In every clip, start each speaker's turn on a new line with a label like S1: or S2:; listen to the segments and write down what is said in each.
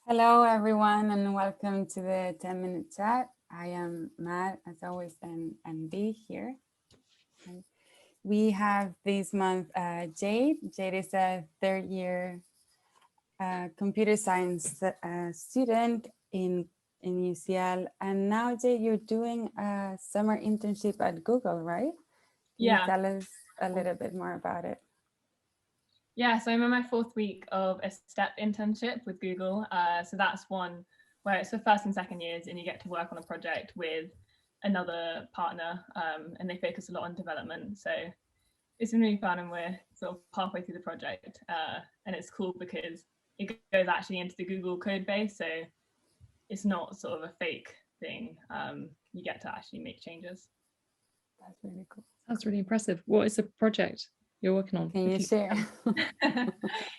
S1: Hello, everyone, and welcome to the 10-minute chat. I am Matt, as always, and Dee here. We have this month Jade. Jade is a third-year computer science student in UCL. And now, Jade, you're doing a summer internship at Google, right? Can you tell us a little bit more about it?
S2: Yeah, so I'm in my fourth week of a STEP internship with Google. So that's one where it's for first and second years and you get to work on a project with another partner and they focus a lot on development. So it's been really fun and we're sort of halfway through the project and it's cool because it goes actually into the Google code base. So it's not sort of a fake thing. You get to actually make changes.
S1: That's really cool.
S3: That's really impressive. What is the project you're working on?
S1: Can you share?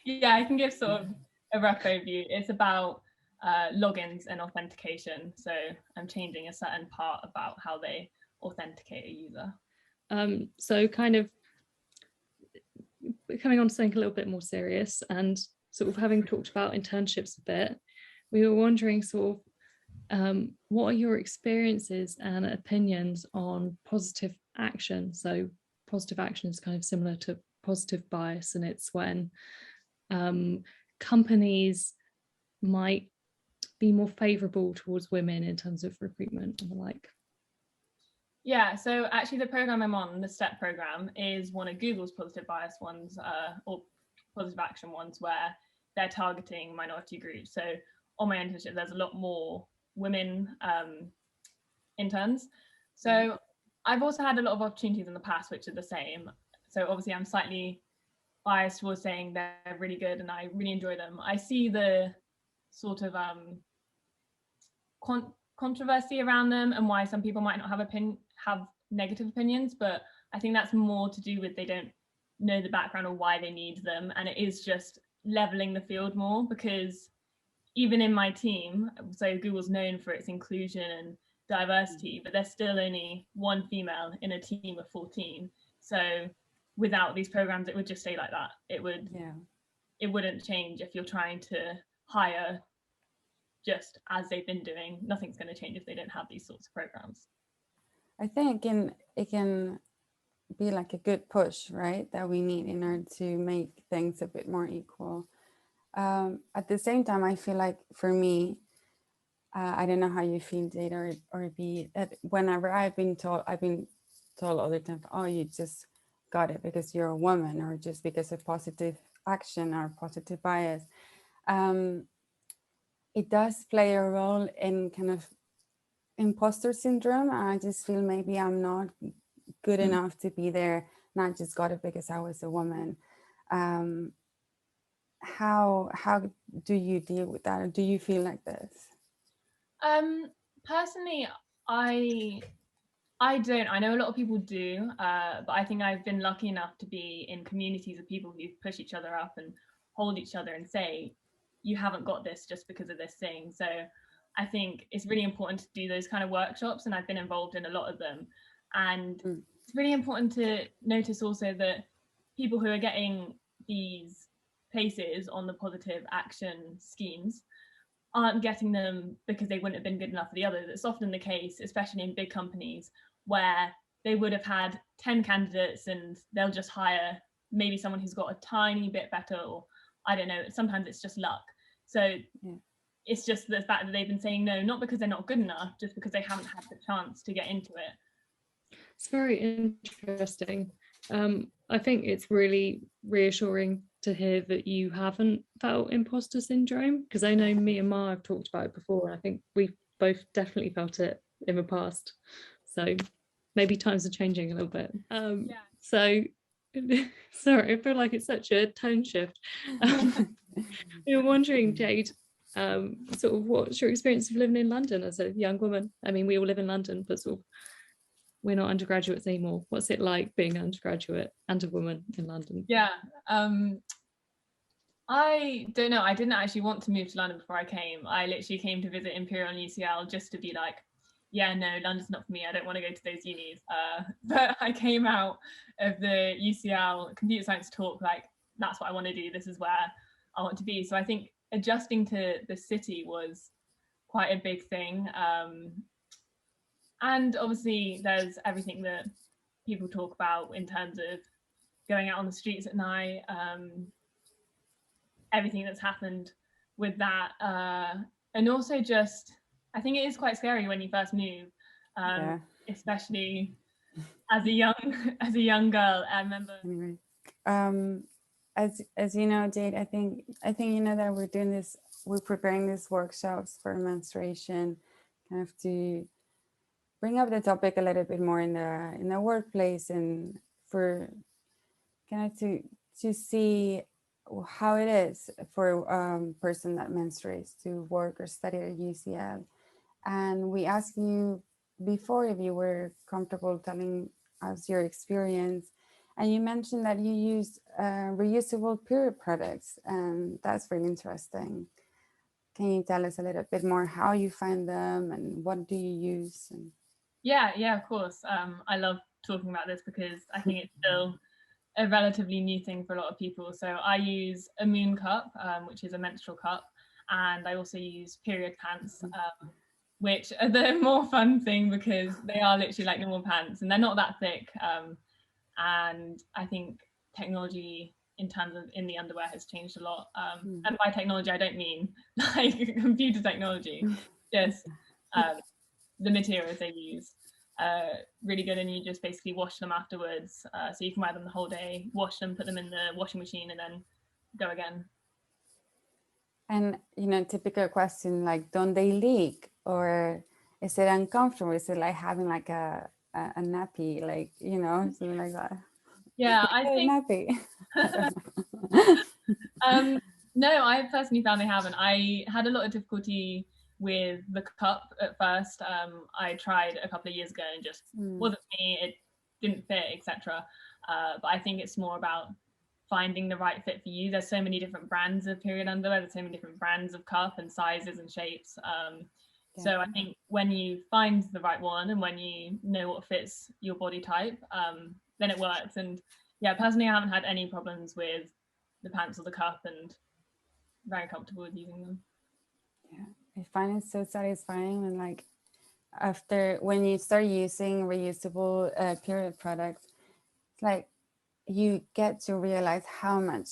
S2: Yeah, I can give sort of a rough overview. It's about logins and authentication. So I'm changing a certain part about how they authenticate a user.
S3: So kind of coming on to something a little bit more serious and sort of having talked about internships a bit, we were wondering sort of what are your experiences and opinions on positive action? So positive action is kind of similar to positive bias, and it's when companies might be more favourable towards women in terms of recruitment and the like.
S2: Yeah, so actually the program I'm on, the STEP program, is one of Google's positive bias ones or positive action ones where they're targeting minority groups. So on my internship, there's a lot more women interns. So I've also had a lot of opportunities in the past which are the same. So obviously I'm slightly biased towards saying they're really good and I really enjoy them. I see the sort of controversy around them and why some people might not have negative opinions, but I think that's more to do with they don't know the background or why they need them, and it is just leveling the field more, because even in my team, so Google's known for its inclusion and diversity, but there's still only one female in a team of 14. So without these programs, it would just stay like that. It wouldn't change if you're trying to hire just as they've been doing. Nothing's going to change if they don't have these sorts of programs.
S1: I think it can be like a good push, right, that we need in order to make things a bit more equal. At the same time, I feel like for me, I don't know how you feel, Jade or B, that whenever I've been told all the time, oh, you just got it because you're a woman, or just because of positive action or positive bias, it does play a role in kind of imposter syndrome. I just feel maybe I'm not good enough to be there, not just got it because I was a woman. How do you deal with that? Or do you feel like this?
S2: Personally, I don't. I know a lot of people do, but I think I've been lucky enough to be in communities of people who push each other up and hold each other and say, you haven't got this just because of this thing. So I think it's really important to do those kind of workshops, and I've been involved in a lot of them. And it's really important to notice also that people who are getting these places on the positive action schemes aren't getting them because they wouldn't have been good enough for the others. It's often the case, especially in big companies, where they would have had 10 candidates and they'll just hire maybe someone who's got a tiny bit better, or I don't know, sometimes it's just luck. So it's just the fact that they've been saying no, not because they're not good enough, just because they haven't had the chance to get into it.
S3: It's very interesting. I think it's really reassuring to hear that you haven't felt imposter syndrome, because I know me and Ma have talked about it before, and I think we've both definitely felt it in the past. So maybe times are changing a little bit. So sorry, I feel like it's such a tone shift. We were wondering, Jade, sort of what's your experience of living in London as a young woman? I mean, we all live in London, but sort of we're not undergraduates anymore. What's it like being an undergraduate and a woman in London?
S2: Yeah, I don't know. I didn't actually want to move to London before I came. I literally came to visit Imperial and UCL just to be like, yeah, no, London's not for me. I don't want to go to those unis. But I came out of the UCL computer science talk like, that's what I want to do. This is where I want to be. So I think adjusting to the city was quite a big thing. And obviously there's everything that people talk about in terms of going out on the streets at night, everything that's happened with that. And also just, I think it is quite scary when you first move, especially as a young girl. I remember.
S1: Anyway, as you know, Jade, I think you know that we're preparing these workshops for menstruation, kind of to bring up the topic a little bit more in the workplace, and for kind of to see how it is for a person that menstruates to work or study at UCL. And we asked you before if you were comfortable telling us your experience, and you mentioned that you use reusable period products, and that's really interesting. Can you tell us a little bit more how you find them and what do you use? And...
S2: Yeah, of course. I love talking about this because I think it's still a relatively new thing for a lot of people. So I use a moon cup, which is a menstrual cup, and I also use period pants, which are the more fun thing because they are literally like normal pants and they're not that thick. And I think technology in terms of in the underwear has changed a lot. And by technology, I don't mean like computer technology, just the materials they use. Really good, and you just basically wash them afterwards, so you can wear them the whole day, wash them, put them in the washing machine, and then go again.
S1: And you know, typical question like, don't they leak, or is it uncomfortable? Is it like having like a nappy, like, you know, something like that?
S2: Yeah, I think
S1: nappy.
S2: No, I personally found they haven't. I had a lot of difficulty with the cup at first. I tried a couple of years ago and just wasn't me, it didn't fit, etc. But I think it's more about finding the right fit for you. There's so many different brands of period underwear, there's so many different brands of cup and sizes and shapes. So I think when you find the right one and when you know what fits your body type, then it works. And yeah, personally I haven't had any problems with the pants or the cup, and very comfortable with using them.
S1: Yeah, I find it so satisfying when, like, when you start using reusable period products, it's like you get to realize how much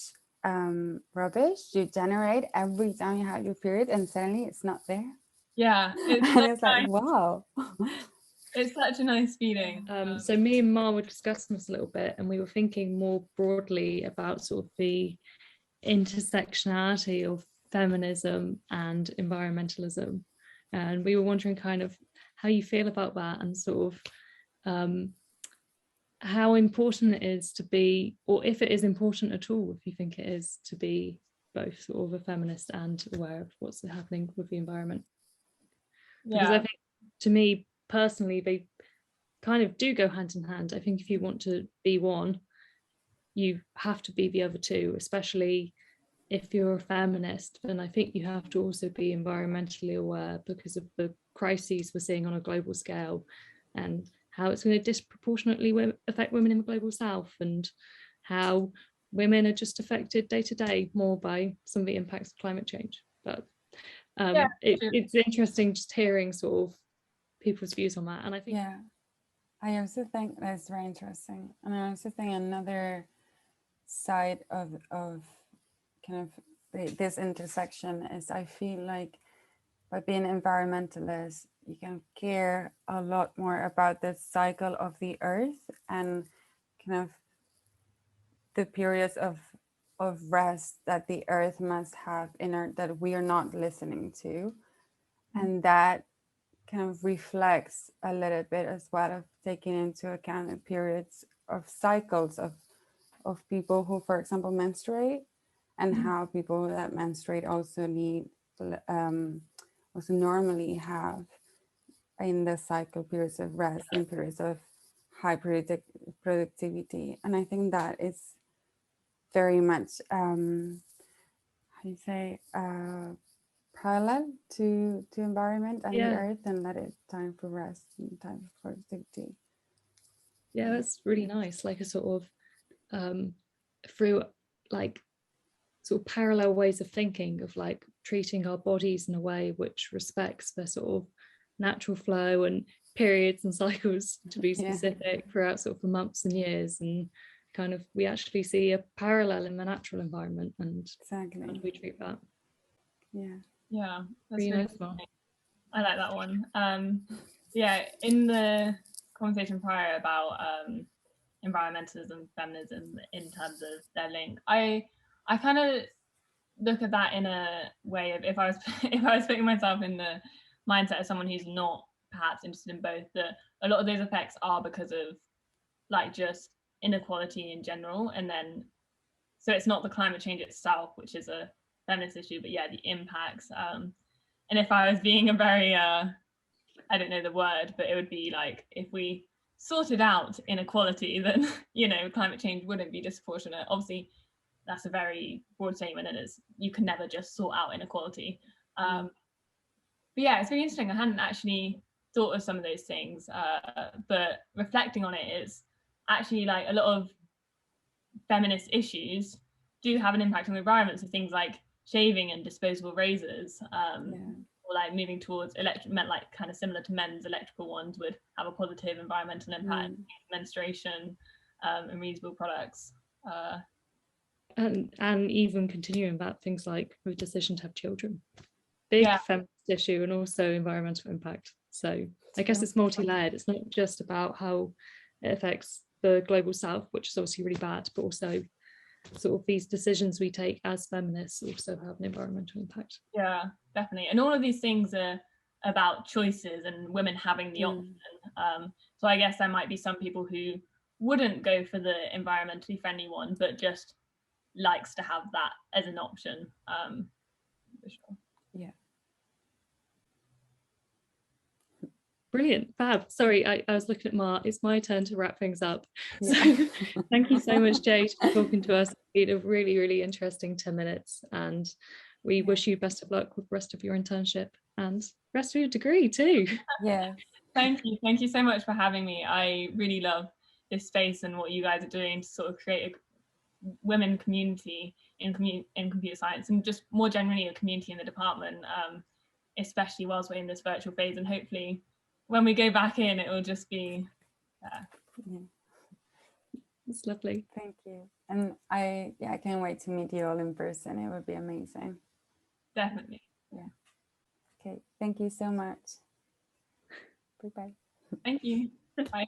S1: rubbish you generate every time you have your period, and suddenly it's not there.
S2: Yeah,
S1: it's like, wow.
S2: It's such a nice feeling.
S3: So me and Ma were discussing this a little bit, and we were thinking more broadly about sort of the intersectionality of feminism and environmentalism, and we were wondering kind of how you feel about that, and sort of how important it is to be, or if it is important at all, if you think it is, to be both sort of a feminist and aware of what's happening with the environment. Because I think, to me personally, they kind of do go hand in hand. I think if you want to be one, you have to be the other two, especially if you're a feminist. Then I think you have to also be environmentally aware because of the crises we're seeing on a global scale, and how it's going to disproportionately affect women in the global south, and how women are just affected day to day more by some of the impacts of climate change. But it's interesting just hearing sort of people's views on that. And I think
S1: I also think that's very interesting. And I also think another side of kind of this intersection is, I feel like by being environmentalist, you can care a lot more about the cycle of the earth and kind of the periods of rest that the earth must have that we are not listening to. And that kind of reflects a little bit as well of taking into account the periods of cycles of people who, for example, menstruate, and how people that menstruate also need also normally have in the cycle periods of rest and periods of high productivity. And I think that is very much how do you say parallel to environment and the earth, and let it time for rest and time for productivity.
S3: Yeah, that's really nice, like a sort of through like sort of parallel ways of thinking of like treating our bodies in a way which respects their sort of natural flow and periods and cycles, to be specific, throughout sort of the months and years, and kind of we actually see a parallel in the natural environment, and how do we treat that?
S2: Yeah, that's
S3: really
S2: really
S3: nice one.
S2: I like that one. Yeah, in the conversation prior about environmentalism, feminism in terms of their link, I kind of look at that in a way of, if I was putting myself in the mindset of someone who's not perhaps interested in both, that a lot of those effects are because of like just inequality in general, and then so it's not the climate change itself which is a feminist issue, but yeah, the impacts. And if I was being a very I don't know the word, but it would be like, if we sorted out inequality, then climate change wouldn't be disproportionate. Obviously that's a very broad statement, and you can never just sort out inequality. But yeah, it's really interesting. I hadn't actually thought of some of those things, but reflecting on it, is actually like a lot of feminist issues do have an impact on the environment. So things like shaving and disposable razors, or like moving towards like kind of similar to men's electrical ones, would have a positive environmental impact. Menstruation, and reusable products.
S3: And even continuing that, things like the decision to have children, big feminist issue, and also environmental impact. So I guess it's multi-layered. It's not just about how it affects the global south, which is obviously really bad, but also sort of these decisions we take as feminists also have an environmental impact.
S2: Yeah, definitely. And all of these things are about choices and women having the option. So I guess there might be some people who wouldn't go for the environmentally friendly one, but just likes to have that as an option. For sure.
S1: Yeah.
S3: Brilliant, fab. Sorry, I was looking at Mar. It's my turn to wrap things up. So thank you so much, Jade, for talking to us. It's been a really, really interesting 10 minutes, and we wish you best of luck with the rest of your internship and rest of your degree too.
S1: Yeah.
S2: Thank you so much for having me. I really love this space and what you guys are doing to sort of create a women community in computer science, and just more generally a community in the department, especially whilst we're in this virtual phase. And hopefully when we go back in, it will just be
S3: It's lovely.
S1: Thank you. And I can't wait to meet you all in person. It would be amazing.
S2: Definitely.
S1: Yeah. Okay, thank you so much. Bye-bye.
S2: Thank you. Bye.